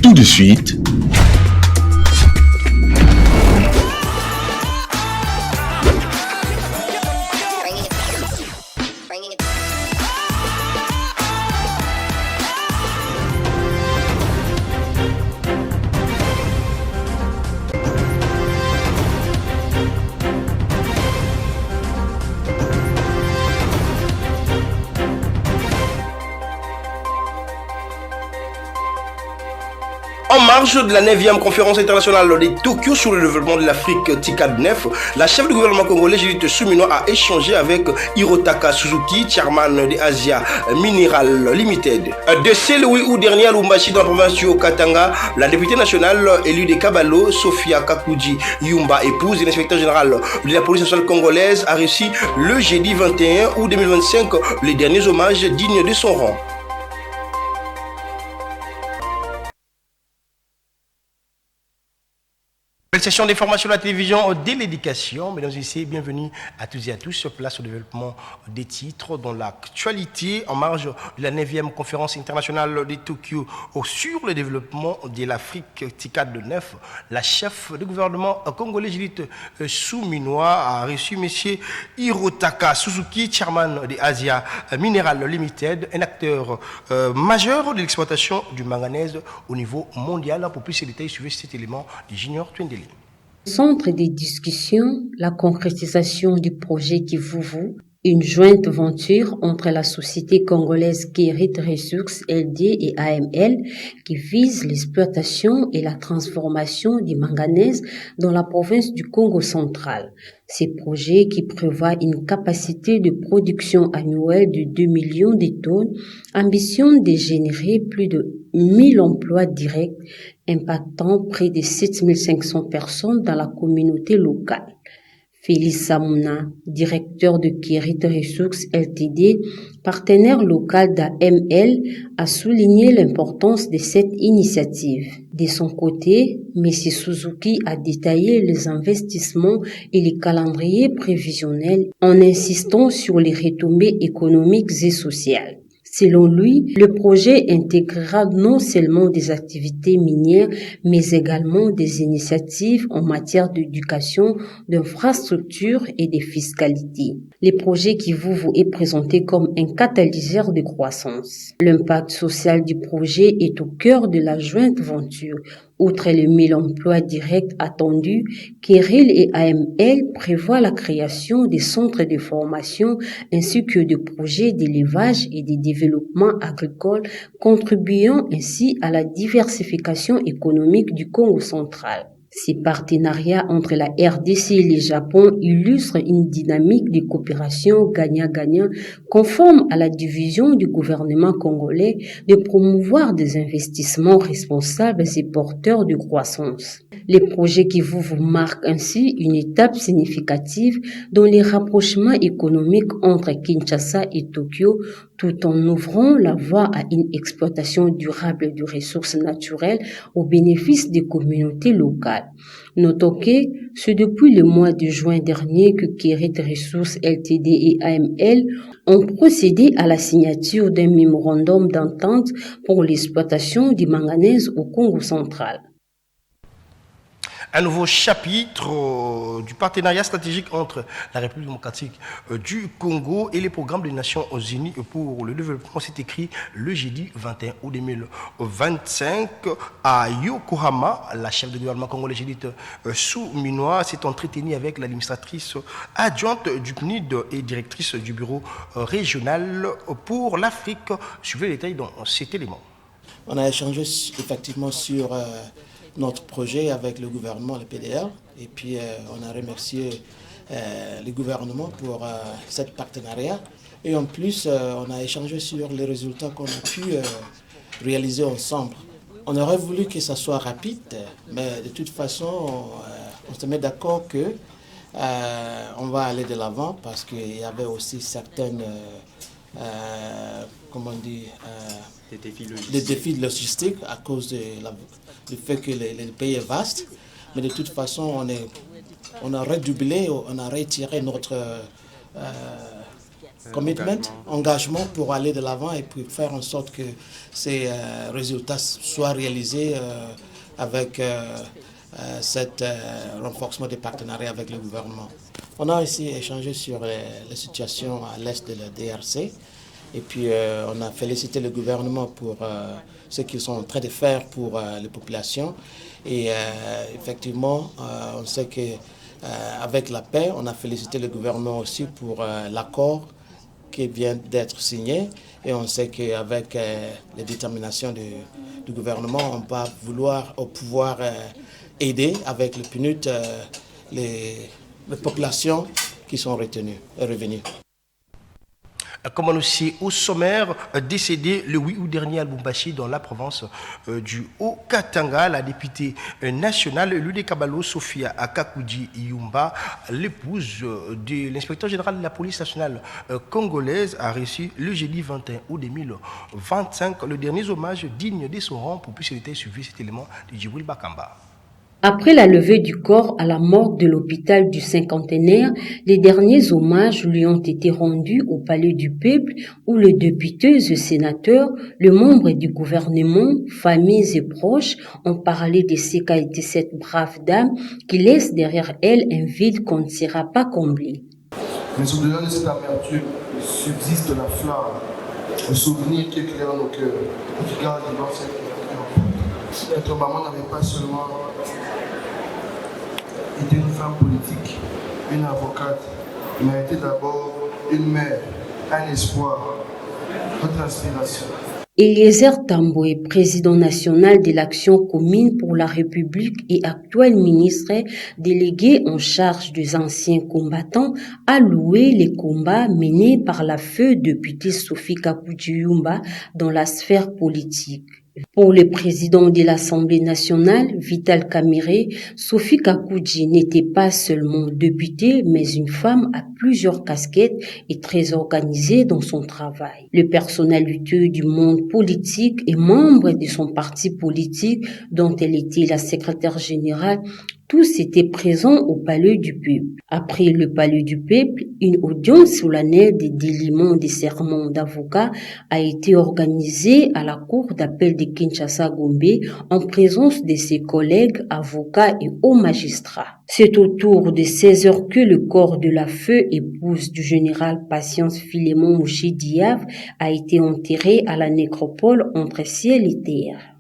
Tout de suite, en marge de la 9e conférence internationale de Tokyo sur le développement de l'Afrique TICAD 9, la chef du gouvernement congolais Judith Suminwa a échangé avec Hirotaka Suzuki, chairman de Asia Mineral Limited. Décès le 8 août dernier à Lubumbashi dans la province du Haut-Katanga, la députée nationale élue de Kabalo, Sophia Kakuji Yumba, épouse de l'inspecteur général de la police nationale congolaise, a reçu le jeudi 21 août 2025 les derniers hommages dignes de son rang. Belle session d'information de la télévision dès l'éducation. Mesdames et messieurs, bienvenue à tous et à tous. Place au développement des titres dans l'actualité en marge de la 9e conférence internationale de Tokyo sur le développement de l'Afrique TICAD 9. La chef du gouvernement congolais Judith Suminwa a reçu M. Hirotaka Suzuki, chairman de Asia Mineral Limited, un acteur majeur de l'exploitation du manganèse au niveau mondial. Pour plus de détails, suivez cet élément de Junior Twendele. Centre des discussions, la concrétisation du projet Kivuvu, une jointe venture entre la société congolaise Kérit Resources LD et AML qui vise l'exploitation et la transformation du manganèse dans la province du Congo central. Ces projets qui prévoient une capacité de production annuelle de 2 millions de tonnes ambitionnent de générer plus de 1000 emplois directs impactant près de 7500 personnes dans la communauté locale. Félix Samouna, directeur de Kérit Resources Ltd, partenaire local d'AML, a souligné l'importance de cette initiative. De son côté, M. Suzuki a détaillé les investissements et les calendriers prévisionnels en insistant sur les retombées économiques et sociales. Selon lui, le projet intégrera non seulement des activités minières, mais également des initiatives en matière d'éducation, d'infrastructure et de fiscalité. Le projet Kivuvu est présenté comme un catalyseur de croissance. L'impact social du projet est au cœur de la jointe venture. Outre les 1000 emplois directs attendus, Kéril et AML prévoient la création des centres de formation ainsi que de projets d'élevage et de développement agricole, contribuant ainsi à la diversification économique du Congo central. Ces partenariats entre la RDC et le Japon illustrent une dynamique de coopération gagnant-gagnant conforme à la division du gouvernement congolais de promouvoir des investissements responsables et porteurs de croissance. Les projets Kivuvu marquent ainsi une étape significative dans les rapprochements économiques entre Kinshasa et Tokyo, tout en ouvrant la voie à une exploitation durable de ressources naturelles au bénéfice des communautés locales. Notons que c'est depuis le mois de juin dernier que Kérit Resources Ltd et AML ont procédé à la signature d'un mémorandum d'entente pour l'exploitation du manganèse au Congo central. Un nouveau chapitre du partenariat stratégique entre la République démocratique du Congo et les programmes des Nations Unies pour le développement s'est écrit le jeudi 21 août 2025 à Yokohama. La chef de gouvernement congolais Judith Suminwa s'est entretenue avec l'administratrice adjointe du PNUD et directrice du bureau régional pour l'Afrique. Suivez les détails dans cet élément. On a échangé effectivement sur notre projet avec le gouvernement, le PDR, et puis on a remercié le gouvernement pour cet partenariat. Et en plus, on a échangé sur les résultats qu'on a pu réaliser ensemble. On aurait voulu que ça soit rapide, mais de toute façon, on se met d'accord que on va aller de l'avant parce qu'il y avait aussi certaines, des défis logistiques à cause du fait que le pays est vaste. Mais de toute façon, on a redoublé, on a retiré notre commitment, engagement pour aller de l'avant et pour faire en sorte que ces résultats soient réalisés avec cet renforcement des partenariats avec le gouvernement. On a aussi échangé sur la situation à l'est de la DRC et puis on a félicité le gouvernement pour ce qu'ils sont en train de faire pour les populations et effectivement on sait que avec la paix, on a félicité le gouvernement aussi pour l'accord qui vient d'être signé et on sait qu'avec les déterminations du gouvernement, on va pouvoir aider avec le PNUD les populations qui sont revenues. Comme on le sait, au sommaire, décédé le 8 août dernier à Lubumbashi, dans la province du Haut-Katanga, la députée nationale Lude Kabalo, Sophia Akakoudji Yumba, l'épouse de l'inspecteur général de la police nationale congolaise, a reçu le jeudi 21 août 2025 le dernier hommage digne de son rang. Pour plus de détails, suivez cet élément de Djibril Bakamba. Après la levée du corps à la morgue de l'hôpital du Cinquantenaire, les derniers hommages lui ont été rendus au Palais du Peuple où les députés et sénateurs, les membres du gouvernement, familles et proches ont parlé de ce qu'a été cette brave dame qui laisse derrière elle un vide qu'on ne sera pas comblé. Mais au-delà de cette amertume, subsiste la flamme, le souvenir qui éclaire nos cœurs, qui garde dans cette créature. Notre maman n'avait pas seulement était une femme politique, une avocate, mais elle était d'abord une mère, un espoir, notre inspiration. Eliezer Tamboué, président national de l'Action commune pour la République et actuel ministre délégué en charge des anciens combattants, a loué les combats menés par la feu députée Sophie Akakoudji Yumba dans la sphère politique. Pour le président de l'Assemblée nationale, Vital Kamerhe, Sophie Akakoudji n'était pas seulement députée, mais une femme à plusieurs casquettes et très organisée dans son travail. Le personnalité du monde politique et membre de son parti politique, dont elle était la secrétaire générale, tous étaient présents au Palais du Peuple. Après le Palais du Peuple, une audience solennelle de déliement des serments d'avocats a été organisée à la Cour d'appel de Kinshasa-Gombe en présence de ses collègues avocats et hauts magistrats. C'est autour de 16 heures que le corps de la feu épouse du général Patience Philémon Mouchi Diave a été enterré à la nécropole entre ciel et terre.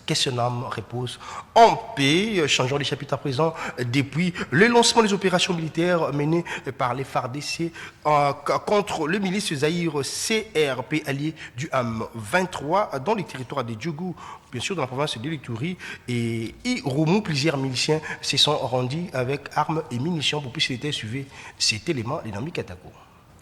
Que son âme repose en paix. Changeons de chapitre à présent. Depuis le lancement des opérations militaires menées par les FARDC contre le milice Zaïre CRP allié du AM23 dans les territoires de Djougou, bien sûr dans la province de l'Ituri et Irumu, plusieurs miliciens se sont rendus avec armes et munitions. Pour plus de détails, suivez cet élément de Nami Katako.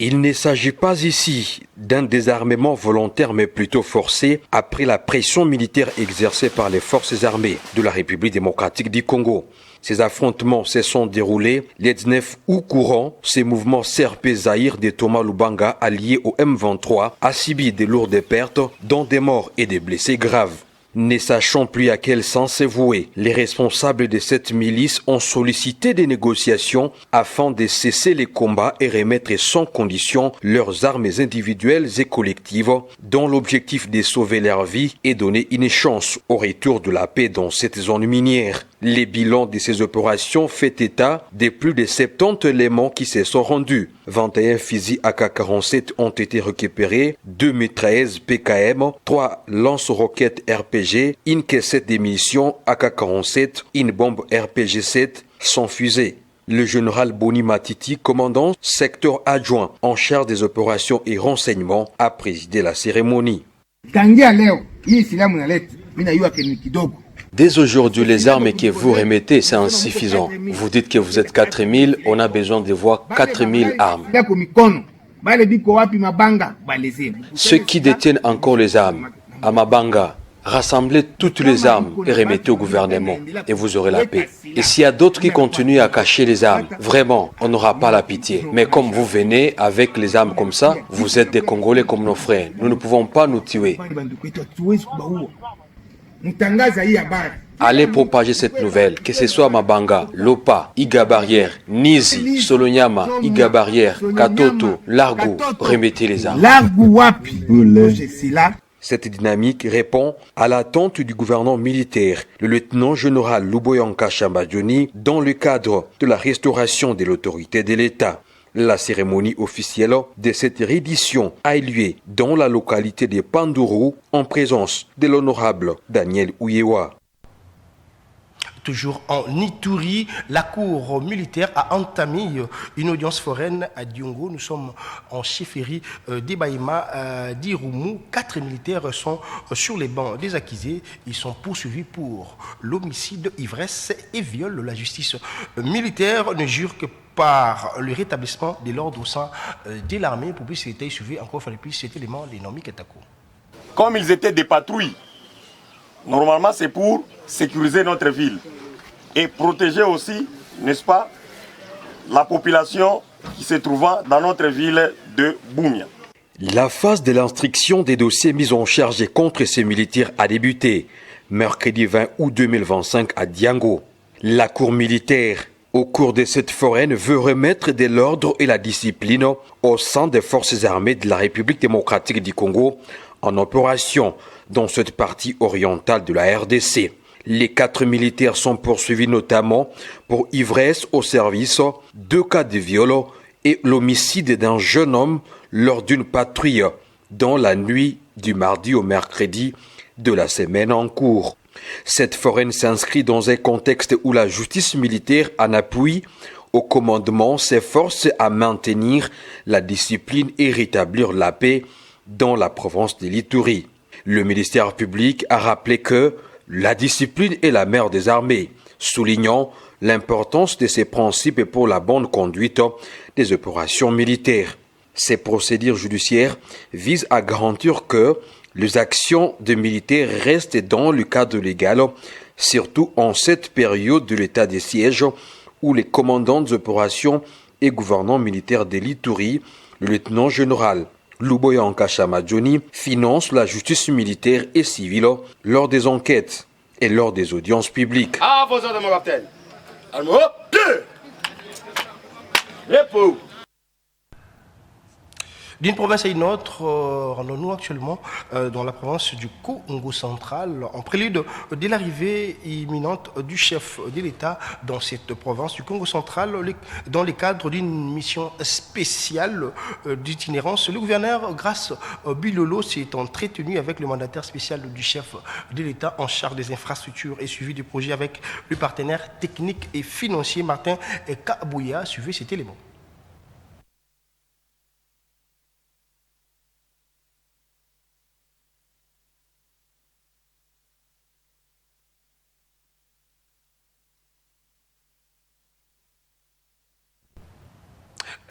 Il ne s'agit pas ici d'un désarmement volontaire mais plutôt forcé après la pression militaire exercée par les forces armées de la République démocratique du Congo. Ces affrontements se sont déroulés les 19 août courant. Ces mouvements CRP Zaïre de Thomas Lubanga alliés au M23 a subi de lourdes pertes dont des morts et des blessés graves. Ne sachant plus à quel sens se vouer, les responsables de cette milice ont sollicité des négociations afin de cesser les combats et remettre sans condition leurs armes individuelles et collectives, dont l'objectif de sauver leur vie et donner une chance au retour de la paix dans cette zone minière. Les bilans de ces opérations fait état de plus de 70 éléments qui se sont rendus. 21 fusils AK-47 ont été récupérés, 2 mitrailleuses PKM, 3 lance-roquettes RPG, une caissette de munitions AK-47, une bombe RPG-7 sans fusée. Le général Boni Matiti, commandant secteur adjoint en charge des opérations et renseignements, a présidé la cérémonie. Dès aujourd'hui, les armes que vous remettez, c'est insuffisant. Vous dites que vous êtes 4000, on a besoin de voir 4000 armes. Ceux qui détiennent encore les armes, à Mabanga, rassemblez toutes les armes et remettez au gouvernement et vous aurez la paix. Et s'il y a d'autres qui continuent à cacher les armes, vraiment, on n'aura pas la pitié. Mais comme vous venez avec les armes comme ça, vous êtes des Congolais comme nos frères. Nous ne pouvons pas nous tuer. Allez propager cette nouvelle, que ce soit Mabanga, Lopa, Iga Barrière, Nizi, Solonyama, Iga Barrière, Katoto, Largo, remettez les armes. Cette dynamique répond à l'attente du gouvernement militaire, le lieutenant-général Luboyanka Chambadjoni, dans le cadre de la restauration de l'autorité de l'État. La cérémonie officielle de cette réédition a eu lieu dans la localité de Pandourou en présence de l'honorable Daniel Ouyewa. Toujours en Ituri, la cour militaire a entamé une audience foraine à Diongo. Nous sommes en chefferie d'Ebaïma d'Irumu. 4 militaires sont sur les bancs des accusés. Ils sont poursuivis pour l'homicide, ivresse et viol. La justice militaire ne jure que par le rétablissement de l'ordre au sein de l'armée. Pour plus, c'était suivi encore plus cet élément des Nomi Ketako. Comme ils étaient des patrouilles, normalement c'est pour sécuriser notre ville et protéger aussi, n'est-ce pas, la population qui se trouvant dans notre ville de Boumia. La phase de l'instruction des dossiers mis en charge contre ces militaires a débuté mercredi 20 août 2025 à Diango. La cour militaire, au cours de cette foraine, veut remettre de l'ordre et la discipline au sein des forces armées de la République démocratique du Congo en opération dans cette partie orientale de la RDC. Les 4 militaires sont poursuivis notamment pour ivresse au service, 2 cas de viol et l'homicide d'un jeune homme lors d'une patrouille dans la nuit du mardi au mercredi de la semaine en cours. Cette foraine s'inscrit dans un contexte où la justice militaire, en appui au commandement, s'efforce à maintenir la discipline et rétablir la paix dans la province de l'Ituri. Le ministère public a rappelé que la discipline est la mère des armées, soulignant l'importance de ces principes pour la bonne conduite des opérations militaires. Ces procédures judiciaires visent à garantir que les actions des militaires restent dans le cadre légal, surtout en cette période de l'état de siège où les commandants des opérations et gouvernants militaires de l'Ituri, le lieutenant-général Luboyanka Chambadjoni, finance la justice militaire et civile lors des enquêtes et lors des audiences publiques. À vos ordres, mon capitaine. Allons, hop, 2. Repos. D'une province à une autre, rendons-nous actuellement dans la province du Congo central, en prélude de l'arrivée imminente du chef de l'État dans cette province du Congo central, dans le cadre d'une mission spéciale d'itinérance. Le gouverneur Grace Bilolo s'est entretenu avec le mandataire spécial du chef de l'État en charge des infrastructures et suivi du projet avec le partenaire technique et financier Martin Kabouya. Suivez cet élément.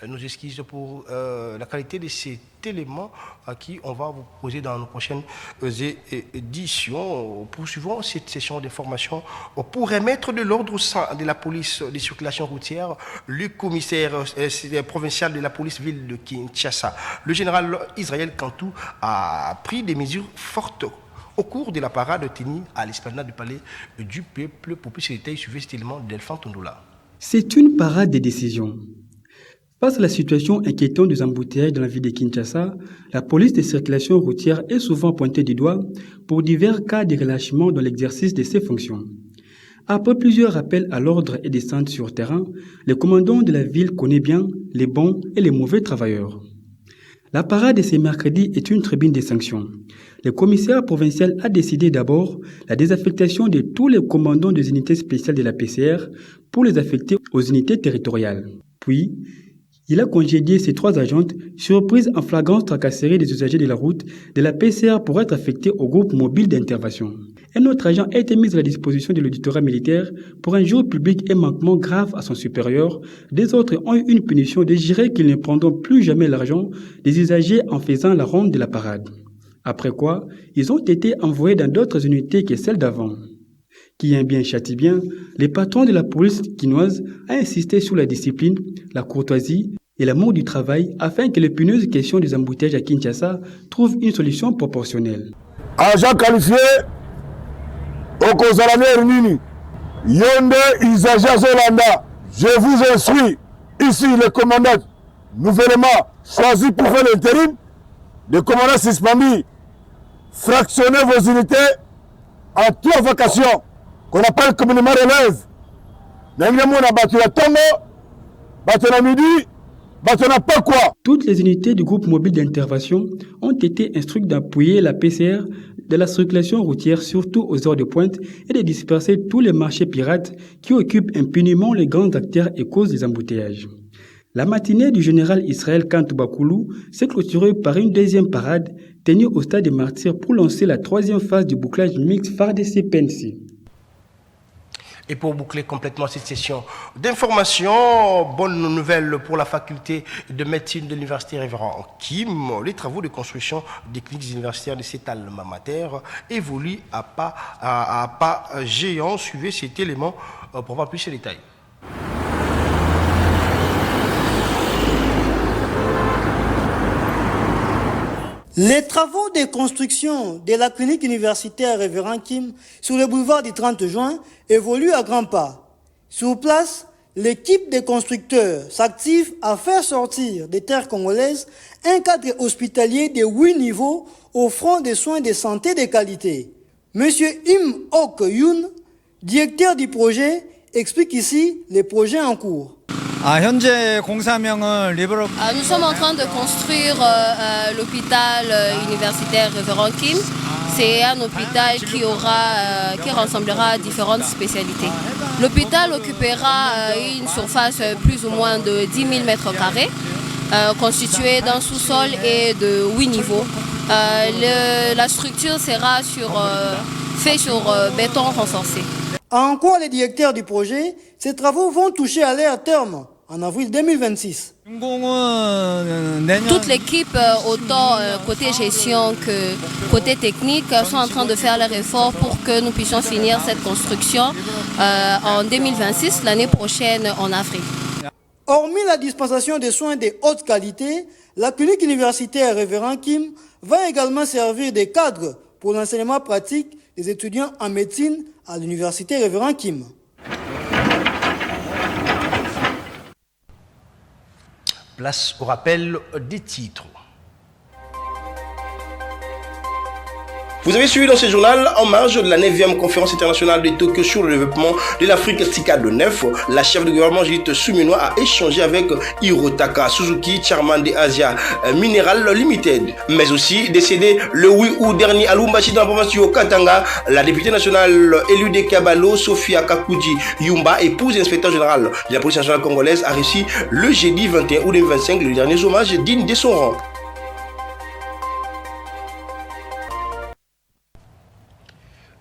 Nos excuses pour la qualité de cet élément à qui on va vous poser dans nos prochaines éditions. Poursuivons cette session de formation pour remettre de l'ordre au sein de la police de circulation routière. Le commissaire provincial de la police ville de Kinshasa, le général Israël Kantou, a pris des mesures fortes au cours de la parade tenue à l'esplanade du palais du peuple. Pour plus de détails, suivez cet élément d'Elphan Tondola. C'est une parade de décision. Face à la situation inquiétante des embouteillages dans la ville de Kinshasa, la police de circulation routière est souvent pointée du doigt pour divers cas de relâchement dans l'exercice de ses fonctions. Après plusieurs rappels à l'ordre et descentes sur terrain, le commandant de la ville connaît bien les bons et les mauvais travailleurs. La parade de ce mercredi est une tribune de sanctions. Le commissaire provincial a décidé d'abord la désaffectation de tous les commandants des unités spéciales de la PCR pour les affecter aux unités territoriales. Puis, il a congédié ces 3 agentes surprises en flagrance tracasserie des usagers de la route de la PCR pour être affectés au groupe mobile d'intervention. Un autre agent a été mis à la disposition de l'auditorat militaire pour un jour public et manquement grave à son supérieur. Des autres ont eu une punition de jurer qu'ils ne prendront plus jamais l'argent des usagers en faisant la ronde de la parade. Après quoi, ils ont été envoyés dans d'autres unités que celles d'avant. Qui aime bien châtie bien, le patron de la police quinoise a insisté sur la discipline, la courtoisie et l'amour du travail afin que l'épineuse question des embouteillages à Kinshasa trouve une solution proportionnelle. Agent qualifié, Okozalaner Nini, Yonde Isaja Zolanda, je vous instruis, ici le commandant nouvellement choisi pour faire l'intérim, le commandant suspendu, fractionnez vos unités en 3 vacations, qu'on appelle communément relève. Toutes les unités du groupe mobile d'intervention ont été instruites d'appuyer la PCR de la circulation routière, surtout aux heures de pointe, et de disperser tous les marchés pirates qui occupent impunément les grands acteurs et causent des embouteillages. La matinée du général Israël Kantou-Bakoulou s'est clôturée par une deuxième parade tenue au stade des Martyrs pour lancer la 3e phase du bouclage mixte FARDC-PNC. Et pour boucler complètement cette session d'information, bonne nouvelle pour la faculté de médecine de l'université Révérend Kim. Les travaux de construction des cliniques universitaires de cet alma mater évoluent à pas géant. Suivez cet élément pour voir plus de détails. Les travaux de construction de la clinique universitaire Révérend Kim sur le boulevard du 30 juin évoluent à grands pas. Sur place, l'équipe des constructeurs s'active à faire sortir des terres congolaises un cadre hospitalier de 8 niveaux offrant des soins de santé de qualité. Monsieur Im Ok Yoon, directeur du projet, explique ici les projets en cours. Nous sommes en train de construire l'hôpital universitaire Révérend Kim. C'est un hôpital qui rassemblera différentes spécialités. L'hôpital occupera une surface plus ou moins de 10 000 mètres carrés, constituée d'un sous-sol et de 8 niveaux. La structure sera faite sur béton renforcé. Encore les directeurs du projet, ces travaux vont toucher à leur terme en avril 2026. Toute l'équipe, autant côté gestion que côté technique, sont en train de faire les efforts pour que nous puissions finir cette construction en 2026, l'année prochaine en avril. Hormis la dispensation de soins de haute qualité, la clinique universitaire Révérend Kim va également servir de cadre pour l'enseignement pratique des étudiants en médecine à l'université Révérend Kim. Place au rappel des titres. Vous avez suivi dans ce journal, en marge de la 9e conférence internationale de Tokyo sur le développement de l'Afrique TICAD 9, la chef de gouvernement Judith Suminwa a échangé avec Hirotaka Suzuki, chairman de Asia Mineral Limited. Mais aussi, décédé le 8 août dernier à Lumbashi dans la province du Katanga, la députée nationale élue de Kabalo, Sophia Kakuji Yumba, épouse et inspecteur général de la police nationale congolaise, a reçu le jeudi 21 août 2025 le dernier hommage digne de son rang.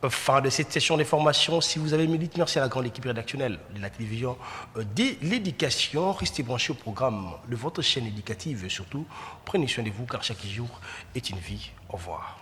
Fin de cette session d'information. Si vous avez mérité, merci à la grande équipe rédactionnelle de la télévision de l'éducation. Restez branchés au programme de votre chaîne éducative et surtout, prenez soin de vous car chaque jour est une vie. Au revoir.